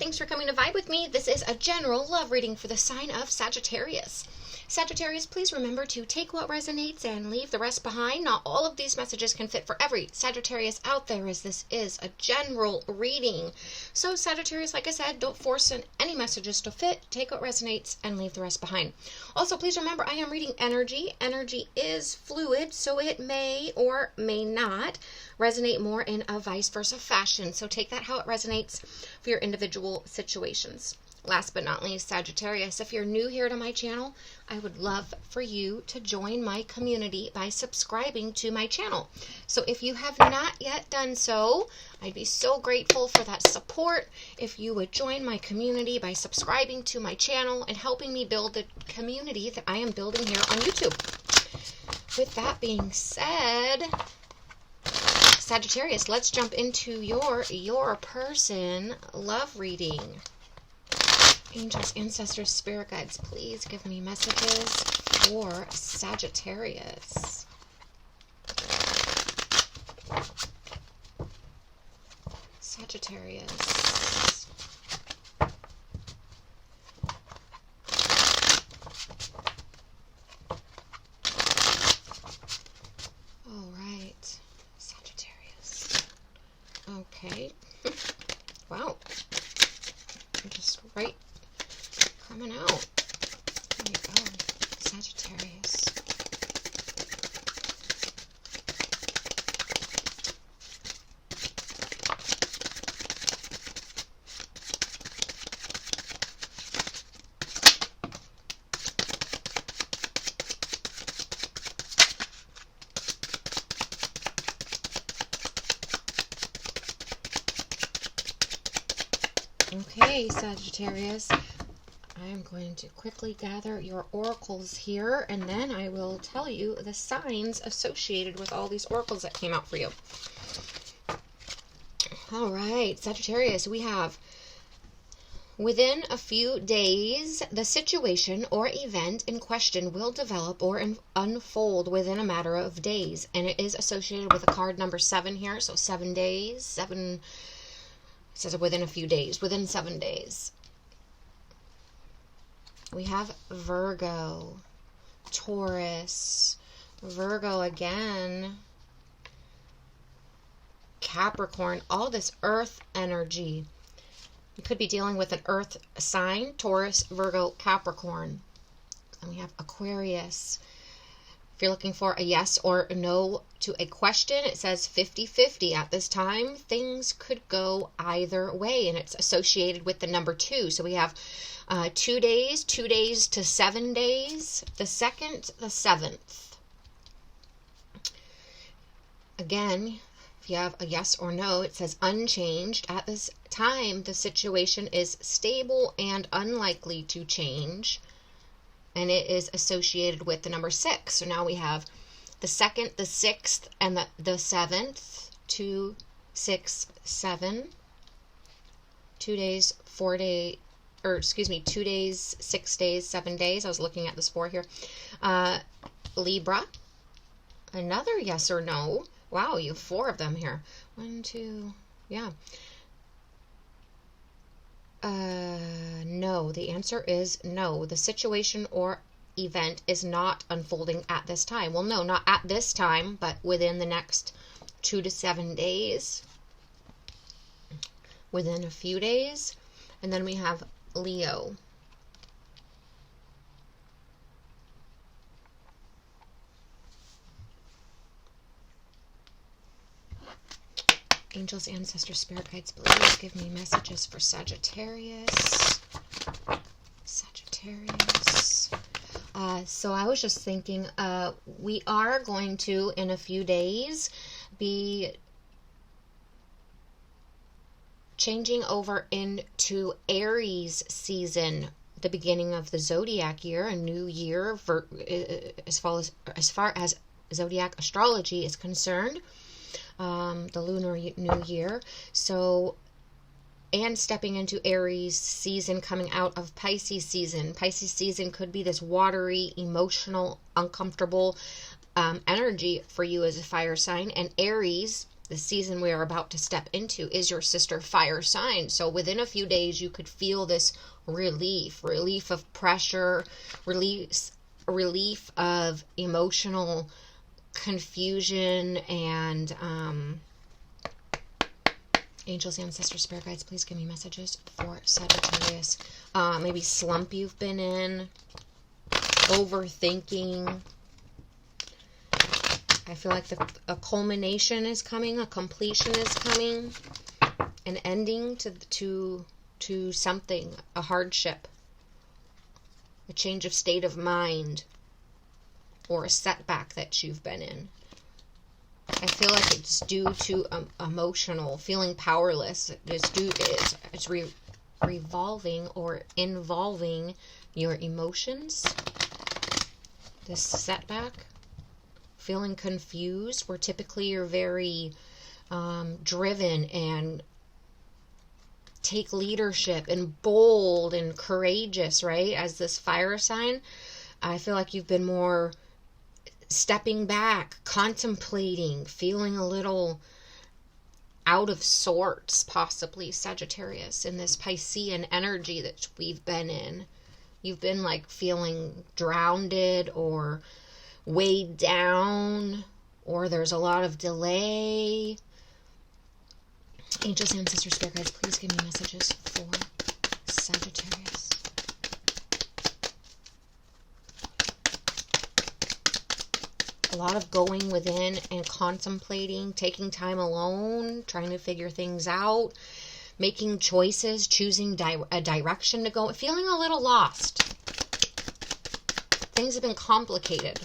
Thanks for coming to vibe with me. This is a general love reading for the sign of Sagittarius. Sagittarius, please remember to take what resonates and leave the rest behind. Not all of these messages can fit for every Sagittarius out there, as this is a general reading. So Sagittarius, like I said, don't force any messages to fit. Take what resonates and leave the rest behind. Also, please remember I am reading energy. Energy is fluid, so it may or may not resonate more in a vice versa fashion. So take that how it resonates for your individual situations. Last but not least, Sagittarius, if you're new here to my channel, I would love for you to join my community by subscribing to my channel. So if you have not yet done so, I'd be so grateful for that support if you would join my community by subscribing to my channel and helping me build the community that I am building here on YouTube. With that being said, Sagittarius, let's jump into your person love reading. Angels, ancestors, spirit guides, please give me messages for Sagittarius. Sagittarius. All right, Sagittarius. Okay. Wow. I'm just right coming out. There you go, Sagittarius. Okay, Sagittarius. I am going to quickly gather your oracles here, and then I will tell you the signs associated with all these oracles that came out for you. All right, Sagittarius, we have within a few days, the situation or event in question will develop or unfold within a matter of days, and it is associated with the card number 7 here, so 7 days, 7, it says within a few days, within 7 days. We have Virgo, Taurus, Virgo again, Capricorn, all this earth energy. You could be dealing with an earth sign, Taurus, Virgo, Capricorn. And we have Aquarius. If you're looking for a yes or a no to a question, it says 50-50. At this time, things could go either way, and it's associated with the number 2. So we have 2 days, 2 days to 7 days, the 2nd, the 7th. Again, if you have a yes or no, it says unchanged. At this time, the situation is stable and unlikely to change. And it is associated with the number 6. So now we have the 2nd, the 6th, and the 7th. 2, 6, 7. 2 days, 4 days, or excuse me, 2 days, 6 days, 7 days. I was looking at this 4 here. Libra. Another yes or no. Wow, you have 4 of them here. 1, 2, yeah. No, the answer is no. The situation or event is not unfolding at this time. Well, no, not at this time, but within the next 2 to 7 days. Within a few days. And then we have Leo. Angels, ancestors, spirit guides, please give me messages for Sagittarius. Sagittarius. So I was just thinking, we are going to, in a few days, be changing over into Aries season, the beginning of the Zodiac year, a new year for, as far as Zodiac astrology is concerned. The lunar new year. So, and stepping into Aries season, coming out of Pisces season. Pisces season could be this watery, emotional, uncomfortable energy for you as a fire sign. And Aries The season we are about to step into is your sister fire sign. So within a few days, you could feel this relief of pressure, relief of emotional confusion, and angels, ancestors, spirit guides, please give me messages for Sagittarius. Maybe slump you've been in, overthinking. I feel like a culmination is coming, a completion is coming, an ending to something, a hardship, a change of state of mind, or a setback that you've been in. I feel like it's due to emotional, feeling powerless. It's revolving or involving your emotions. This setback. Feeling confused, where typically you're very driven and take leadership and bold and courageous, right? As this fire sign, I feel like you've been more stepping back, contemplating, feeling a little out of sorts, possibly, Sagittarius, in this Piscean energy that we've been in. You've been like feeling drowned or weighed down, or there's a lot of delay. Angels, ancestors, spirit guides, please give me messages for Sagittarius. A lot of going within and contemplating, taking time alone, trying to figure things out, making choices, choosing a direction to go, feeling a little lost. Things have been complicated.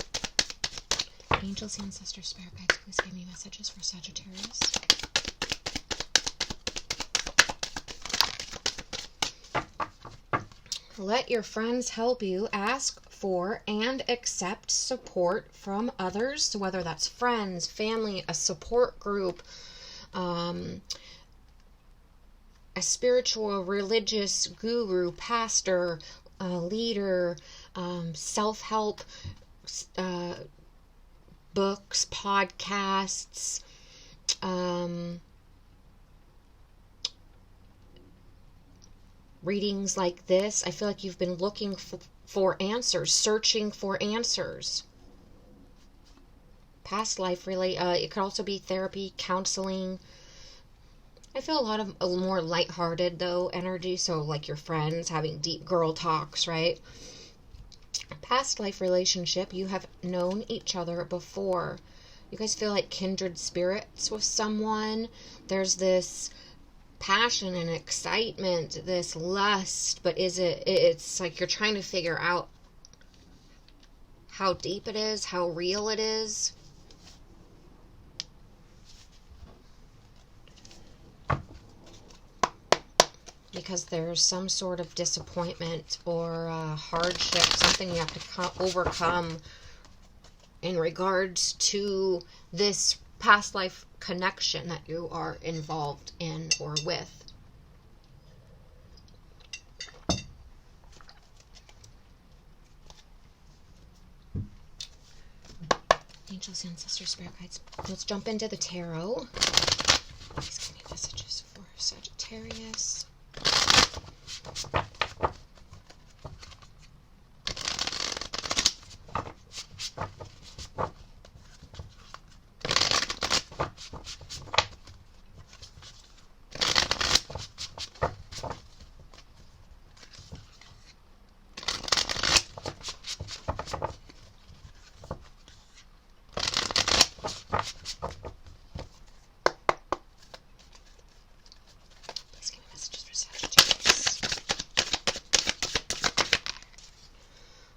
Angels, ancestors, spirit guides, please give me messages for Sagittarius. Let your friends help you. Ask for and accept support from others, so whether that's friends, family, a support group, a spiritual, religious guru, pastor, leader, self-help, books, podcasts, readings like this. I feel like you've been looking for answers, searching for answers. Past life, really. It could also be therapy, counseling. I feel a little more lighthearted, though, energy. So, like your friends having deep girl talks, right? Past life relationship, you have known each other before. You guys feel like kindred spirits with someone. There's this passion and excitement, this lust, but it's like you're trying to figure out how deep it is, how real it is. Because there's some sort of disappointment or hardship, something you have to overcome in regards to this past life connection that you are involved in or with. Angels, ancestors, spirit guides. Let's jump into the tarot. Please give me messages for Sagittarius.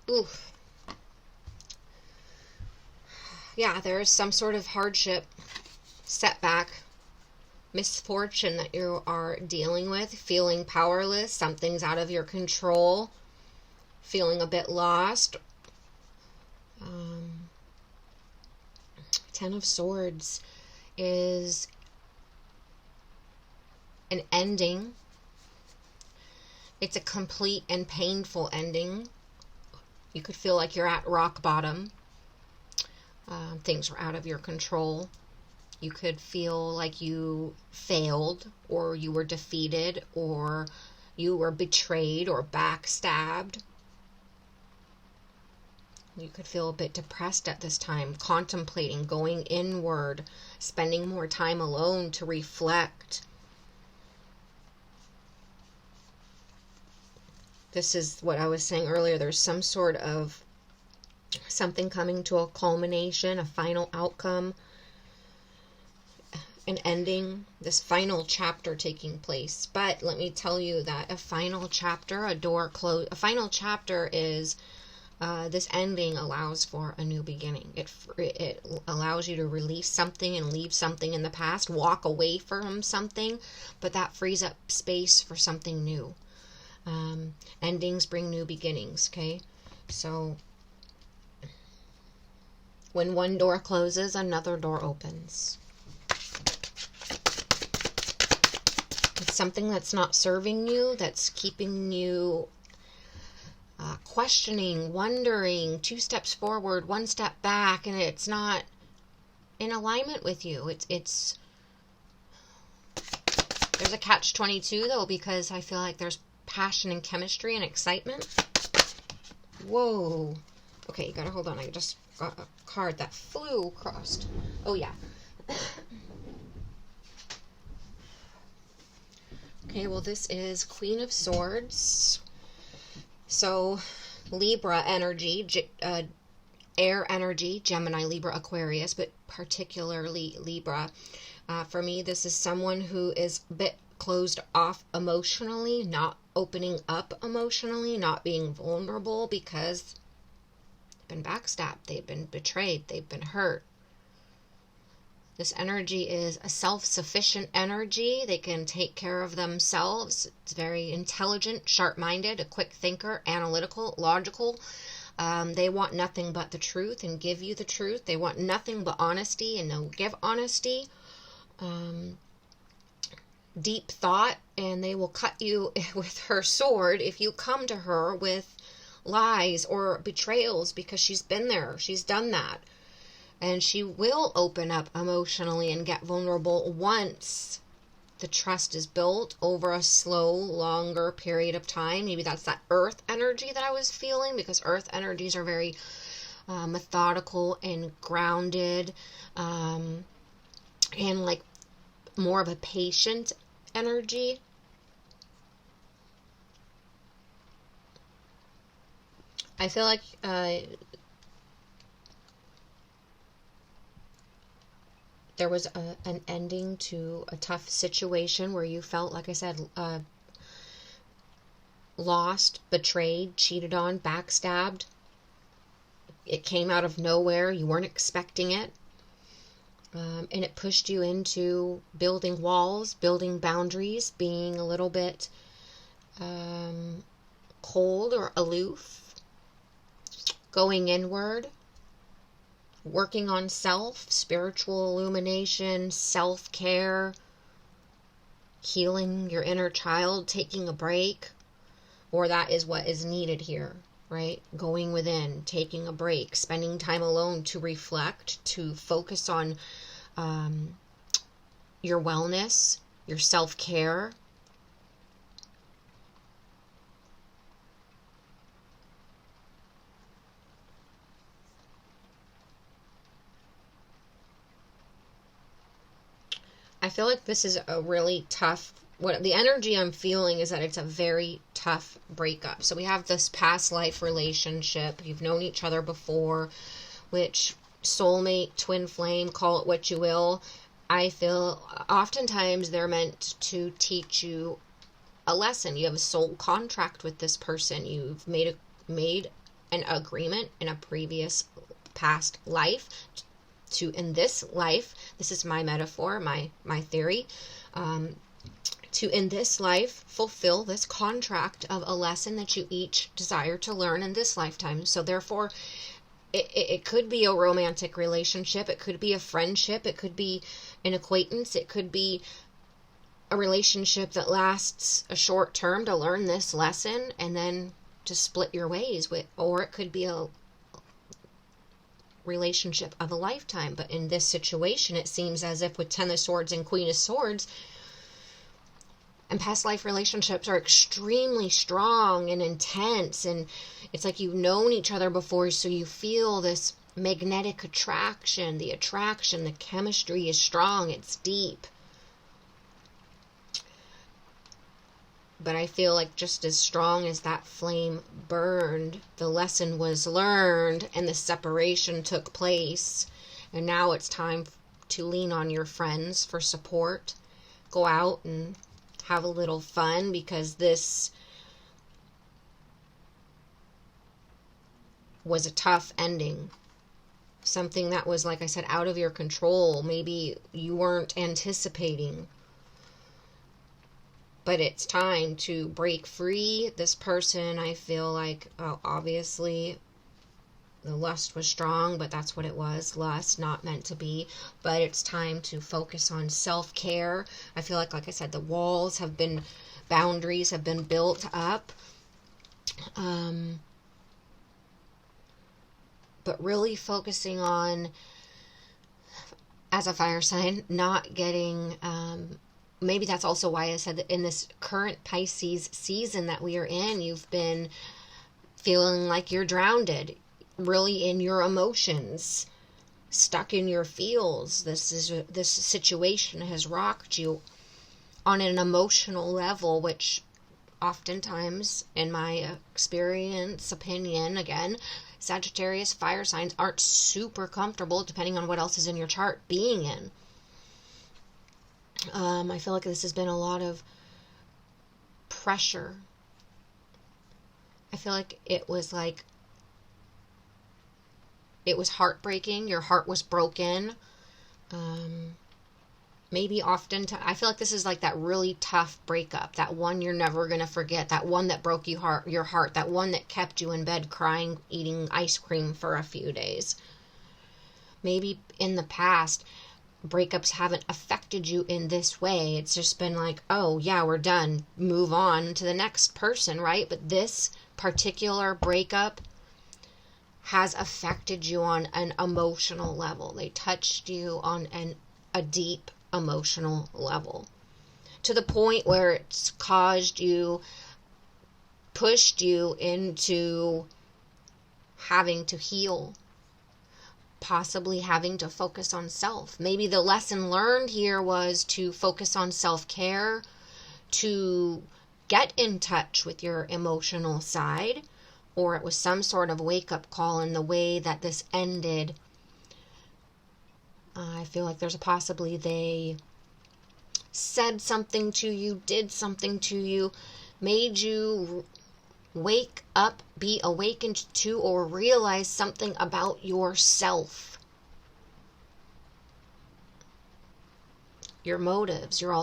Oof. Yeah, there is some sort of hardship, setback, misfortune that you are dealing with, feeling powerless, something's out of your control, feeling a bit lost. Ten of Swords is an ending. It's a complete and painful ending. You could feel like you're at rock bottom. Things are out of your control. You could feel like you failed, or you were defeated, or you were betrayed or backstabbed. You could feel a bit depressed at this time, contemplating, going inward, spending more time alone to reflect. This is what I was saying earlier. There's some sort of something coming to a culmination, a final outcome, an ending, this final chapter taking place. But let me tell you that a final chapter, a final chapter is, this ending allows for a new beginning. It allows you to release something and leave something in the past, walk away from something, but that frees up space for something new. Endings bring new beginnings, okay? So when one door closes, another door opens. It's something that's not serving you, that's keeping you questioning, wondering, 2 steps forward, 1 step back, and it's not in alignment with you. It's there's a catch-22 though, because I feel like there's passion and chemistry and excitement. Whoa. Okay, you gotta hold on. I just got a card that flew across. Oh yeah. Okay, well, this is Queen of Swords. So, Libra energy, air energy, Gemini, Libra, Aquarius, but particularly Libra. For me, this is someone who is a bit closed off emotionally, not opening up emotionally, not being vulnerable because they've been backstabbed, they've been betrayed, they've been hurt. This energy is a self-sufficient energy. They can take care of themselves. It's very intelligent, sharp-minded, a quick thinker, analytical, logical. They want nothing but the truth and give you the truth. They want nothing but honesty and they'll give honesty. Deep thought, and they will cut you with her sword if you come to her with lies or betrayals, because she's been there. She's done that. And she will open up emotionally and get vulnerable once the trust is built over a slow, longer period of time. Maybe that's that earth energy that I was feeling, because earth energies are very methodical and grounded, and like more of a patient energy. I feel like there was an ending to a tough situation where you felt, like I said, lost, betrayed, cheated on, backstabbed. It came out of nowhere. You weren't expecting it. And it pushed you into building walls, building boundaries, being a little bit cold or aloof, going inward, working on self, spiritual illumination, self-care, healing your inner child, taking a break, or that is what is needed here, right? Going within, taking a break, spending time alone to reflect, to focus on your wellness, your self-care. I feel like this is a really tough, what the energy I'm feeling is that it's a very tough breakup. So we have this past life relationship. You've known each other before, which soulmate, twin flame, call it what you will. I feel oftentimes they're meant to teach you a lesson. You have a soul contract with this person. You've made an agreement in a previous past life to, in this life, this is my metaphor, my theory, to in this life fulfill this contract of a lesson that you each desire to learn in this lifetime. So therefore, it could be a romantic relationship, it could be a friendship, it could be an acquaintance, it could be a relationship that lasts a short term to learn this lesson and then to split your ways with, or it could be relationship of a lifetime. But in this situation, it seems as if with Ten of Swords and Queen of Swords, and past life relationships are extremely strong and intense, and it's like you've known each other before, so you feel this magnetic attraction. The chemistry is strong, it's deep. But I feel like just as strong as that flame burned, the lesson was learned and the separation took place. And now it's time to lean on your friends for support. Go out and have a little fun, because this was a tough ending. Something that was, like I said, out of your control. Maybe you weren't anticipating. But it's time to break free. This person, I feel like, obviously, the lust was strong, but that's what it was. Lust, not meant to be. But it's time to focus on self-care. I feel like I said, the walls have been, boundaries have been built up. But really focusing on, as a fire sign, not getting, maybe that's also why I said that in this current Pisces season that we are in, you've been feeling like you're drowned, really in your emotions, stuck in your feels. This situation has rocked you on an emotional level, which oftentimes, in my opinion, again, Sagittarius fire signs aren't super comfortable, depending on what else is in your chart, being in. I feel like this has been a lot of pressure. I feel like it was heartbreaking. Your heart was broken. Maybe often, I feel like this is like that really tough breakup. That one you're never going to forget. That one that broke your heart. That one that kept you in bed crying, eating ice cream for a few days. Maybe in the past, breakups haven't affected you in this way. It's just been like, oh yeah, we're done, move on to the next person, right? But this particular breakup has affected you on an emotional level. They touched you on a deep emotional level, to the point where it's pushed you into having to heal, possibly having to focus on self. Maybe the lesson learned here was to focus on self-care, to get in touch with your emotional side, or it was some sort of wake-up call in the way that this ended. I feel like there's possibly they said something to you, did something to you, made you wake up, be awakened to, or realize something about yourself. Your motives, your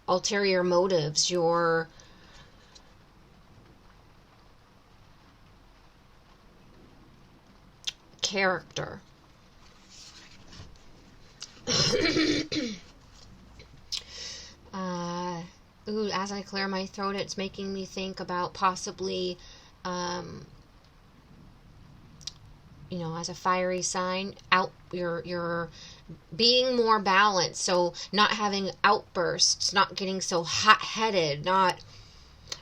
ulterior motives, your character. As I clear my throat, it's making me think about possibly, as a fiery sign, you're being more balanced. So not having outbursts, not getting so hot-headed, not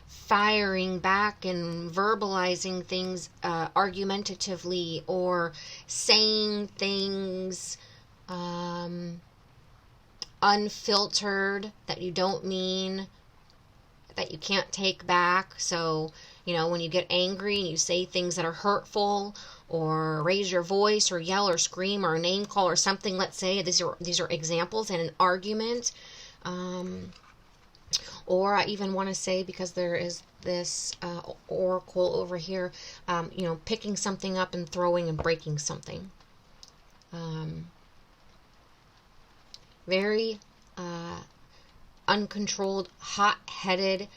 firing back and verbalizing things argumentatively, or saying things unfiltered that you don't mean, that you can't take back. So, when you get angry and you say things that are hurtful, or raise your voice, or yell, or scream, or name call, or something, let's say, these are examples in an argument. Or I even want to say, because there is this oracle over here, picking something up and throwing and breaking something. Very uncontrolled, hot-headed.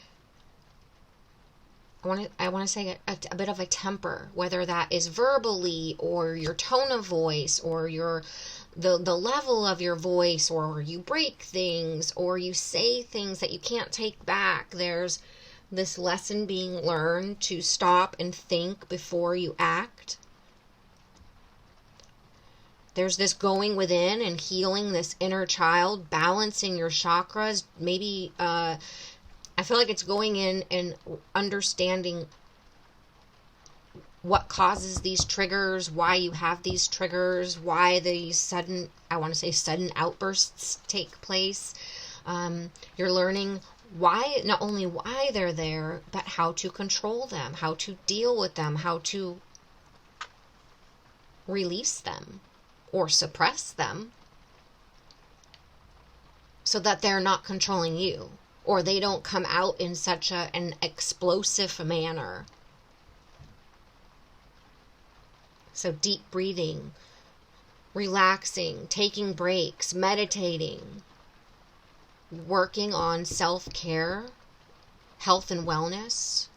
I want to say a bit of a temper, whether that is verbally, or your tone of voice, or the level of your voice, or you break things, or you say things that you can't take back. There's this lesson being learned to stop and think before you act. There's this going within and healing this inner child, balancing your chakras. Maybe, I feel like it's going in and understanding what causes these triggers, why you have these triggers, why these sudden, I want to say sudden outbursts take place. You're learning why, not only why they're there, but how to control them, how to deal with them, how to release them or suppress them so that they're not controlling you, or they don't come out in such an explosive manner. So deep breathing, relaxing, taking breaks, meditating, working on self-care, health and wellness.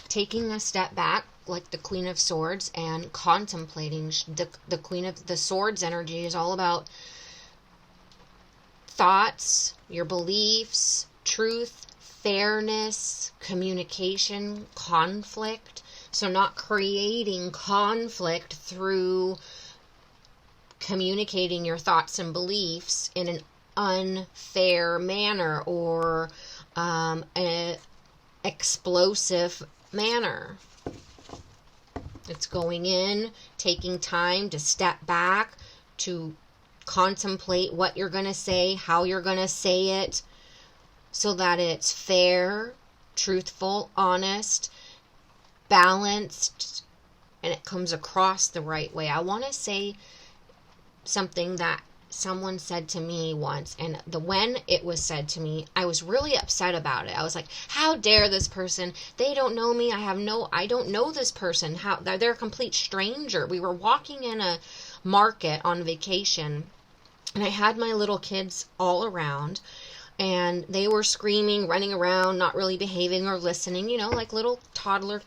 Taking a step back, like the Queen of Swords, and contemplating. The Queen of the Swords energy is all about thoughts, your beliefs, truth, fairness, communication, conflict. So not creating conflict through communicating your thoughts and beliefs in an unfair manner or an explosive manner. It's going in, taking time to step back, to contemplate what you're going to say, how you're going to say it, so that it's fair, truthful, honest, balanced, and it comes across the right way. I want to say something that someone said to me once, and when it was said to me, I was really upset about it. I was like, how dare this person? They don't know me. I don't know this person. They're a complete stranger. We were walking in a market on vacation, and I had my little kids all around, and they were screaming, running around, not really behaving or listening, like little toddler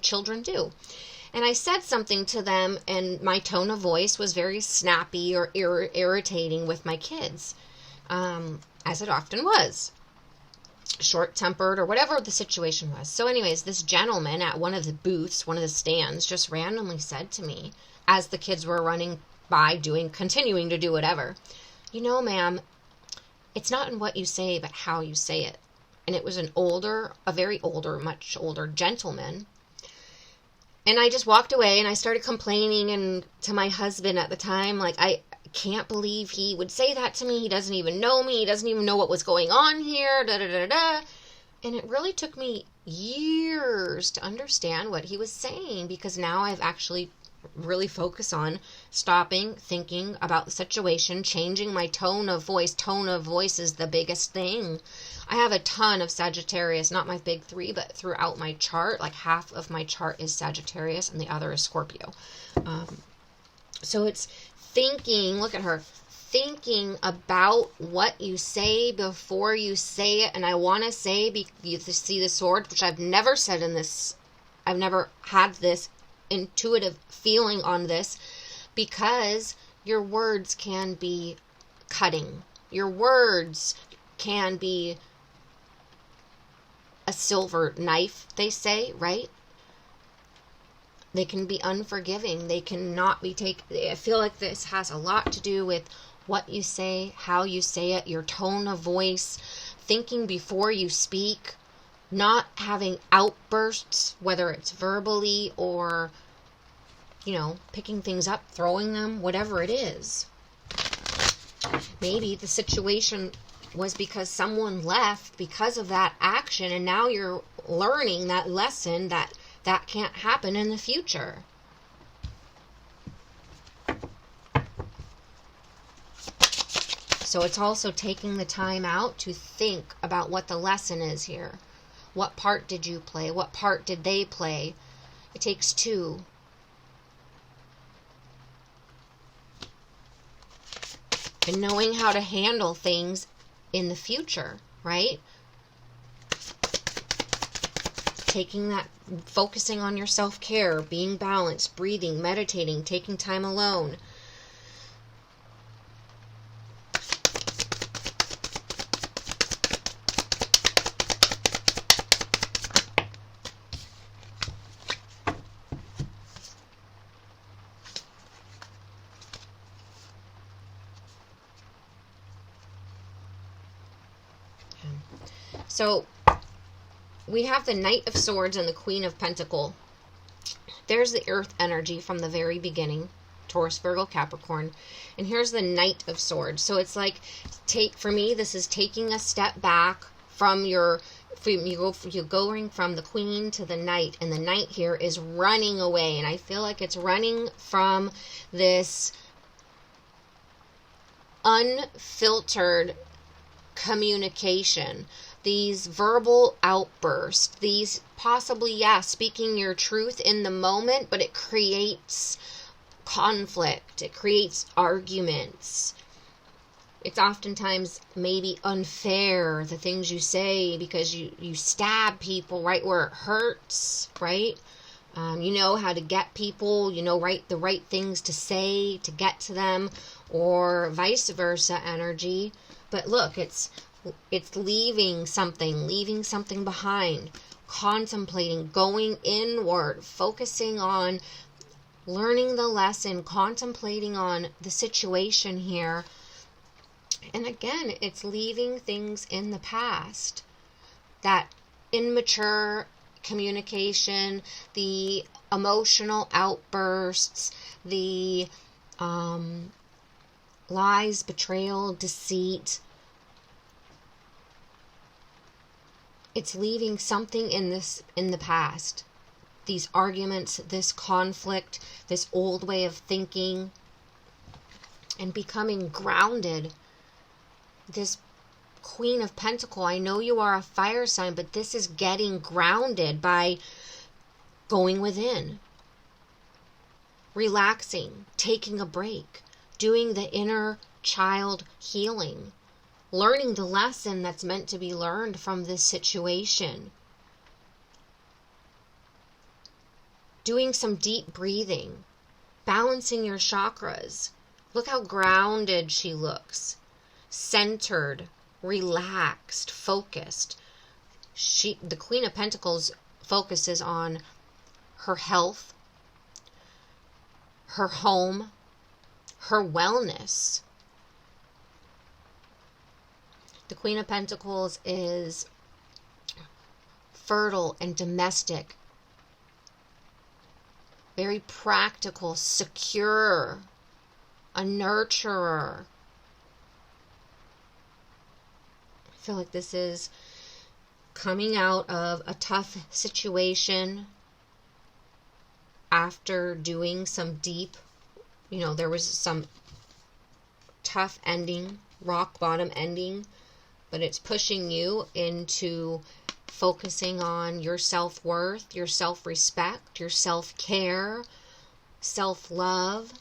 children do. And I said something to them, and my tone of voice was very snappy or irritating with my kids, as it often was. Short-tempered or whatever the situation was. So anyways, this gentleman at one of the booths, one of the stands, just randomly said to me, as the kids were running by continuing to do whatever, ma'am, it's not in what you say, but how you say it. And it was much older gentleman. And I just walked away, and I started complaining and to my husband at the time, like, I can't believe he would say that to me. He doesn't even know me. He doesn't even know what was going on here. Da, da, da, da. And it really took me years to understand what he was saying, because now I've actually really focused on stopping, thinking about the situation, changing my tone of voice. Tone of voice is the biggest thing. I have a ton of Sagittarius, not my big three, but throughout my chart, like half of my chart is Sagittarius and the other is Scorpio. So it's thinking, look at her, thinking about what you say before you say it. And I want to say, you see the sword, which I've never said in this, I've never had this intuitive feeling on this, because your words can be cutting. Your words can be a silver knife, they say, right? They can be unforgiving. They cannot be taken. I feel like this has a lot to do with what you say, how you say it, your tone of voice, thinking before you speak, not having outbursts, whether it's verbally or, picking things up, throwing them, whatever it is. Maybe the situation was because someone left because of that action, and now you're learning that lesson that can't happen in the future. So it's also taking the time out to think about what the lesson is here. What part did you play? What part did they play? It takes two. And knowing how to handle things in the future, right? Taking that, focusing on your self-care, being balanced, breathing, meditating, taking time alone. So we have the Knight of Swords and the Queen of Pentacles. There's the earth energy from the very beginning. Taurus, Virgo, Capricorn. And here's the Knight of Swords. So it's like, for me, this is taking a step back from you're going from the Queen to the Knight. And the Knight here is running away. And I feel like it's running from this unfiltered communication, these verbal outbursts, these possibly, speaking your truth in the moment, but it creates conflict, it creates arguments. It's oftentimes maybe unfair, the things you say, because you stab people right where it hurts, right? You know how to get people, you know the right things to say to get to them, or vice versa energy. But look, it's leaving something behind, contemplating, going inward, focusing on learning the lesson, contemplating on the situation here. And again, it's leaving things in the past. That immature communication, the emotional outbursts, the lies, betrayal, deceit. It's leaving something in the past. These arguments, this conflict, this old way of thinking, and becoming grounded. This Queen of Pentacles, I know you are a fire sign, but this is getting grounded by going within, relaxing, taking a break, doing the inner child healing, learning the lesson that's meant to be learned from this situation, doing some deep breathing, balancing your chakras. Look how grounded she looks, centered, relaxed, focused. The Queen of Pentacles focuses on her health, her home, her wellness. The Queen of Pentacles is fertile and domestic, very practical, secure, a nurturer. I feel like this is coming out of a tough situation after doing some deep, there was some tough ending, rock bottom ending, but it's pushing you into focusing on your self-worth, your self-respect, your self-care, self-love,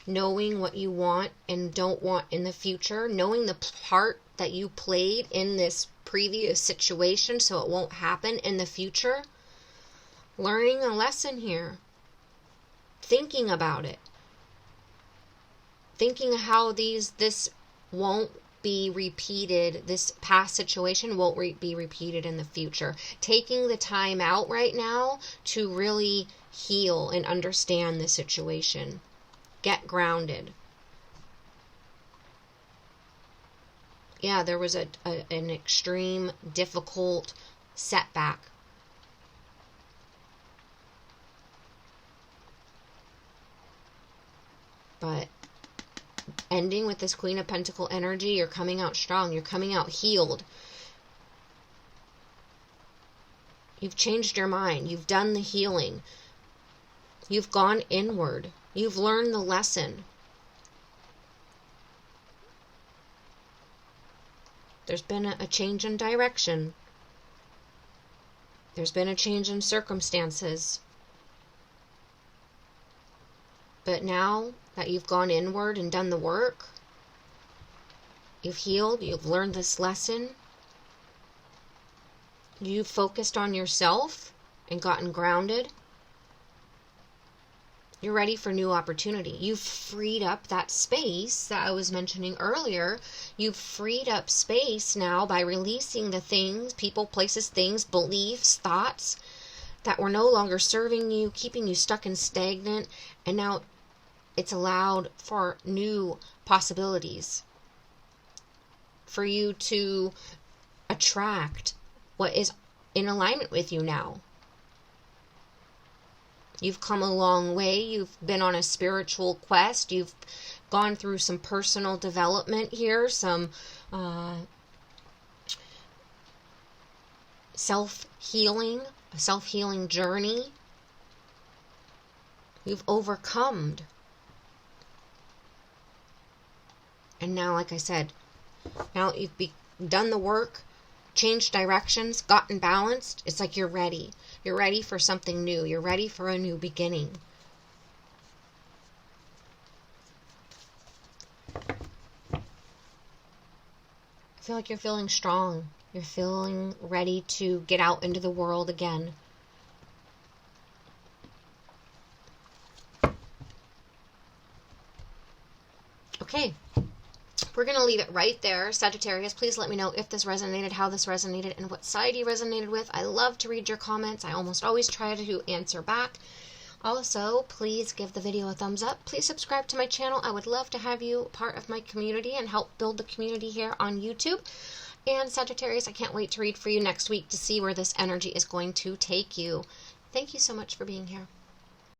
knowing what you want and don't want in the future, knowing the part that you played in this previous situation so it won't happen in the future. Learning a lesson here. Thinking about it. Thinking how this won't be repeated, this past situation won't be repeated in the future. Taking the time out right now to really heal and understand the situation. Get grounded. Yeah, there was an extreme, difficult setback. But ending with this Queen of Pentacles energy, you're coming out strong. You're coming out healed. You've changed your mind. You've done the healing. You've gone inward. You've learned the lesson. There's been a change in direction. There's been a change in circumstances. But now that you've gone inward and done the work, you've healed, you've learned this lesson, you've focused on yourself and gotten grounded, you're ready for new opportunity. You've freed up that space that I was mentioning earlier. You've freed up space now by releasing the things, people, places, things, beliefs, thoughts that were no longer serving you, keeping you stuck and stagnant, and now it's allowed for new possibilities, for you to attract what is in alignment with you now. You've come a long way. You've been on a spiritual quest. You've gone through some personal development here, some self-healing, a self-healing journey. You've overcome. And now, like I said, now you've done the work, changed directions, gotten balanced. It's like you're ready. You're ready for something new. You're ready for a new beginning. I feel like you're feeling strong. You're feeling ready to get out into the world again. Okay. We're going to leave it right there. Sagittarius, please let me know if this resonated, how this resonated, and what side you resonated with. I love to read your comments. I almost always try to answer back. Also, please give the video a thumbs up. Please subscribe to my channel. I would love to have you part of my community and help build the community here on YouTube. And Sagittarius, I can't wait to read for you next week to see where this energy is going to take you. Thank you so much for being here.